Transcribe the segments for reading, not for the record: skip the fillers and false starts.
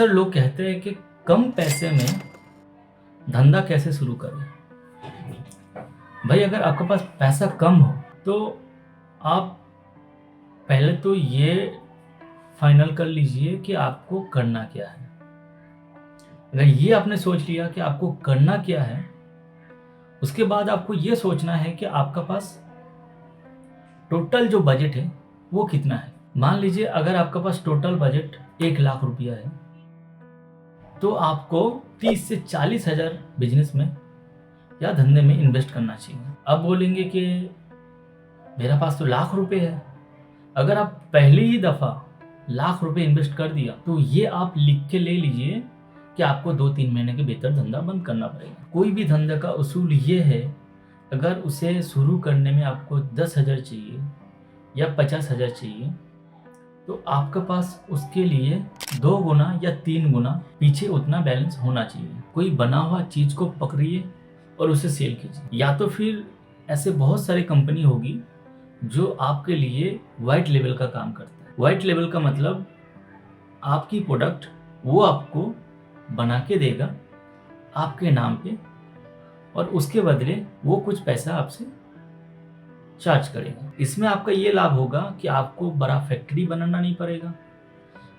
अक्सर लोग कहते हैं कि कम पैसे में धंधा कैसे शुरू करें। भाई अगर आपके पास पैसा कम हो तो आप पहले तो ये फाइनल कर लीजिए कि आपको करना क्या है। अगर ये आपने सोच लिया कि आपको करना क्या है, उसके बाद आपको ये सोचना है कि आपका पास टोटल जो बजट है वो कितना है। मान लीजिए अगर आपका पास टोटल बजट 1 लाख रुपया है तो आपको 30 से 40 हजार बिजनेस में या धंधे में इन्वेस्ट करना चाहिए। अब बोलेंगे कि मेरा पास तो लाख रुपए है। अगर आप पहली ही दफ़ा लाख रुपए इन्वेस्ट कर दिया तो ये आप लिख के ले लीजिए कि आपको 2-3 महीने के भीतर धंधा बंद करना पड़ेगा। कोई भी धंधा का उसूल ये है, अगर उसे शुरू करने में आपको 10,000 चाहिए या 50,000 चाहिए तो आपके पास उसके लिए 2 गुना या 3 गुना पीछे उतना बैलेंस होना चाहिए। कोई बना हुआ चीज़ को पकड़िए और उसे सेल कीजिए, या तो फिर ऐसे बहुत सारी कंपनी होगी जो आपके लिए वाइट लेवल का काम करता है। वाइट लेवल का मतलब आपकी प्रोडक्ट वो आपको बना के देगा आपके नाम पे और उसके बदले वो कुछ पैसा आपसे चार्ज करेगा। इसमें आपका ये लाभ होगा कि आपको बड़ा फैक्ट्री बनाना नहीं पड़ेगा,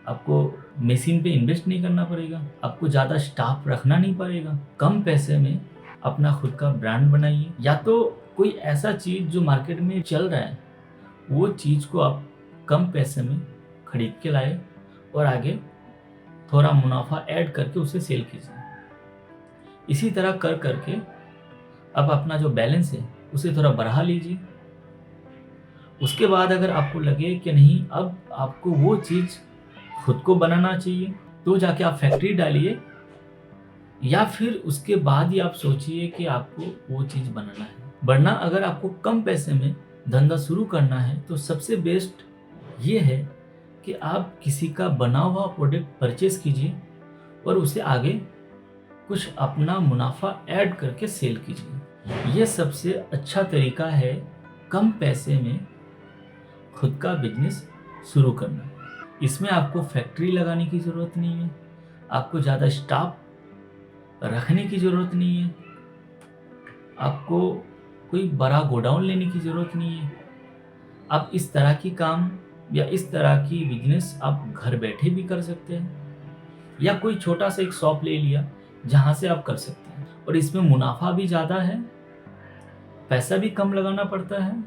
आपको मशीन पे इन्वेस्ट नहीं करना पड़ेगा, आपको ज़्यादा स्टाफ रखना नहीं पड़ेगा। कम पैसे में अपना खुद का ब्रांड बनाइए, या तो कोई ऐसा चीज़ जो मार्केट में चल रहा है वो चीज़ को आप कम पैसे में खरीद के लाए और आगे थोड़ा मुनाफा ऐड करके उसे सेल कीजिए। इसी तरह कर करके अब अपना जो बैलेंस है उसे थोड़ा बढ़ा लीजिए। उसके बाद अगर आपको लगे कि नहीं अब आपको वो चीज़ खुद को बनाना चाहिए तो जाके आप फैक्ट्री डालिए, या फिर उसके बाद ही आप सोचिए कि आपको वो चीज़ बनाना है। वरना अगर आपको कम पैसे में धंधा शुरू करना है तो सबसे बेस्ट ये है कि आप किसी का बना हुआ प्रोडक्ट परचेस कीजिए और उसे आगे कुछ अपना मुनाफा ऐड करके सेल कीजिए। ये सबसे अच्छा तरीका है कम पैसे में खुद का बिजनेस शुरू करना। इसमें आपको फैक्ट्री लगाने की ज़रूरत नहीं है, आपको ज़्यादा स्टाफ रखने की ज़रूरत नहीं है, आपको कोई बड़ा गोडाउन लेने की ज़रूरत नहीं है। आप इस तरह की काम या इस तरह की बिजनेस आप घर बैठे भी कर सकते हैं, या कोई छोटा सा एक शॉप ले लिया जहाँ से आप कर सकते हैं। और इसमें मुनाफा भी ज़्यादा है, पैसा भी कम लगाना पड़ता है,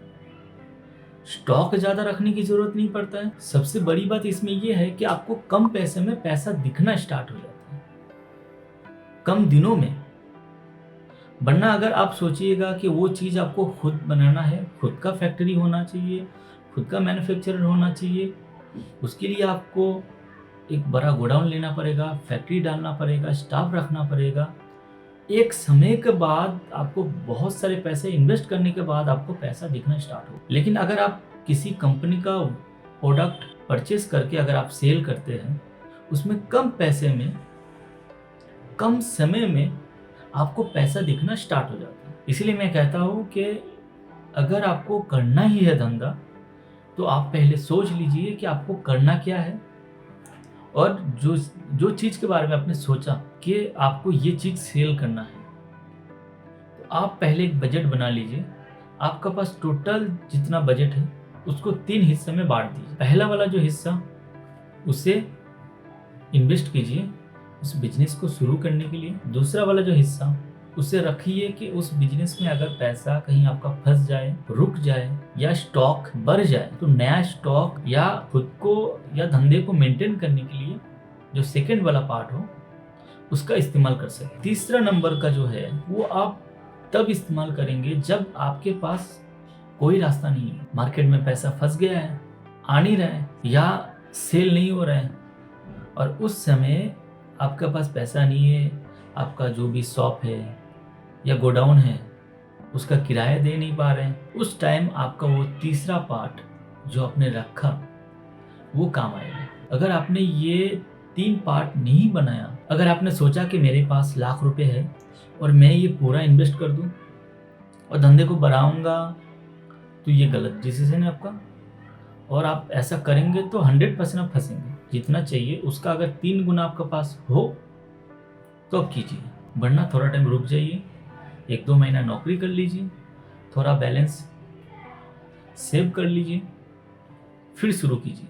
स्टॉक ज़्यादा रखने की ज़रूरत नहीं पड़ता है। सबसे बड़ी बात इसमें यह है कि आपको कम पैसे में पैसा दिखना स्टार्ट हो जाता है, कम दिनों में। वरना अगर आप सोचिएगा कि वो चीज़ आपको खुद बनाना है, खुद का फैक्ट्री होना चाहिए, खुद का मैन्युफैक्चरर होना चाहिए, उसके लिए आपको एक बड़ा गोडाउन लेना पड़ेगा, फैक्ट्री डालना पड़ेगा, स्टाफ रखना पड़ेगा। एक समय के बाद आपको बहुत सारे पैसे इन्वेस्ट करने के बाद आपको पैसा दिखना स्टार्ट हो। लेकिन अगर आप किसी कंपनी का प्रोडक्ट परचेस करके अगर आप सेल करते हैं, उसमें कम पैसे में कम समय में आपको पैसा दिखना स्टार्ट हो जाता है। इसलिए मैं कहता हूँ कि अगर आपको करना ही है धंधा तो आप पहले सोच लीजिए कि आपको करना क्या है, और जो चीज़ के बारे में आपने सोचा कि आपको ये चीज़ सेल करना है तो आप पहले एक बजट बना लीजिए। आपका पास टोटल जितना बजट है उसको 3 हिस्से में बांट दीजिए। पहला वाला जो हिस्सा उसे इन्वेस्ट कीजिए उस बिजनेस को शुरू करने के लिए। दूसरा वाला जो हिस्सा उसे रखिए कि उस बिजनेस में अगर पैसा कहीं आपका फंस जाए, रुक जाए या स्टॉक बढ़ जाए तो नया स्टॉक या खुद को या धंधे को मेंटेन करने के लिए जो सेकंड वाला पार्ट हो उसका इस्तेमाल कर सके। तीसरा नंबर का जो है वो आप तब इस्तेमाल करेंगे जब आपके पास कोई रास्ता नहीं है, मार्केट में पैसा फंस गया है, आ नहीं रहा है या सेल नहीं हो रहा है, और उस समय आपके पास पैसा नहीं है, आपका जो भी शॉप है या गोडाउन है उसका किराया दे नहीं पा रहे हैं। उस टाइम आपका वो तीसरा पार्ट जो आपने रखा वो काम आएगा। अगर आपने ये 3 पार्ट नहीं बनाया, अगर आपने सोचा कि मेरे पास लाख रुपए है और मैं ये पूरा इन्वेस्ट कर दूं और धंधे को बढ़ाऊंगा, तो ये गलत डिसीजन है आपका, और आप ऐसा करेंगे तो 100% आप फंसेंगे। जितना चाहिए उसका अगर 3 गुना आपके पास हो तो अब कीजिए, वरना थोड़ा टाइम रुक जाइए, 1-2 महीना नौकरी कर लीजिए, थोड़ा बैलेंस सेव कर लीजिए, फिर शुरू कीजिए।